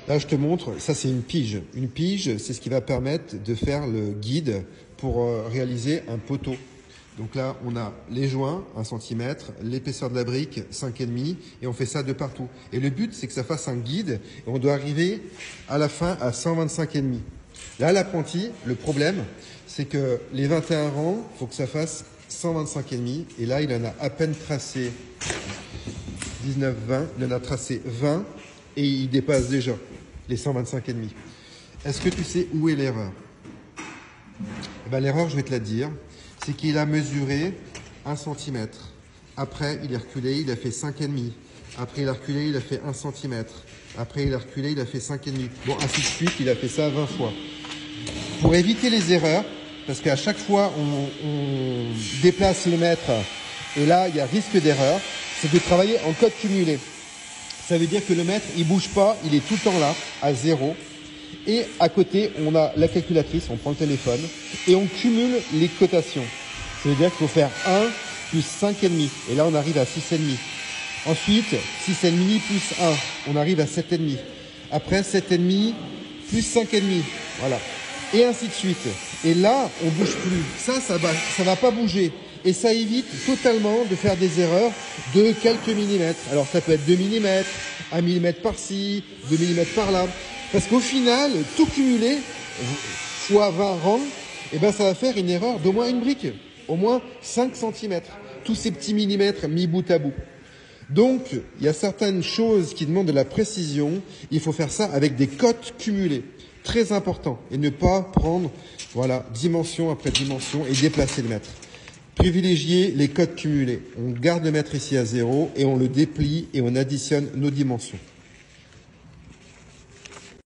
Là, je te montre, ça c'est une pige. Une pige, c'est ce qui va permettre de faire le guide pour réaliser un poteau. Donc là, on a les joints, 1 cm, l'épaisseur de la brique, 5,5, et on fait ça de partout. Et le but, c'est que ça fasse un guide, et on doit arriver à la fin à 125,5. Là, l'apprenti, le problème, c'est que les 21 rangs, il faut que ça fasse 125,5, et là, il en a à peine tracé 19, 20, il en a tracé 20, et il dépasse déjà les 125,5. Est-ce que tu sais où est l'erreur? Eh ben, l'erreur, je vais te la dire, c'est qu'il a mesuré 1 cm. Après, il est reculé, il a fait 5,5. Après, il a reculé, il a fait 1 cm. Après, il a reculé, il a fait 5,5. Bon, ainsi de suite, il a fait ça 20 fois. Pour éviter les erreurs, parce qu'à chaque fois, on déplace le mètre, et là, il y a risque d'erreur, c'est de travailler en code cumulé. Ça veut dire que le mètre, il bouge pas, il est tout le temps là, à 0. Et à côté, on a la calculatrice, on prend le téléphone, et on cumule les cotations. Ça veut dire qu'il faut faire 1 plus 5,5. Et là, on arrive à 6,5. Ensuite, 6,5 plus 1, on arrive à 7,5. Après, 7,5 plus 5,5. Voilà. Et ainsi de suite. Et là, on bouge plus. Ça va pas bouger. Et ça évite totalement de faire des erreurs de quelques millimètres. Alors, ça peut être 2 mm, 1 mm par-ci, 2 mm par-là. Parce qu'au final, tout cumulé, fois 20 rangs, eh ben, ça va faire une erreur d'au moins une brique. Au moins 5 cm. Tous ces petits millimètres mis bout à bout. Donc, il y a certaines choses qui demandent de la précision. Il faut faire ça avec des cotes cumulées. Très important. Et ne pas prendre, voilà, dimension après dimension et déplacer le mètre. Privilégier les cotes cumulées. On garde le mètre ici à 0 et on le déplie et on additionne nos dimensions.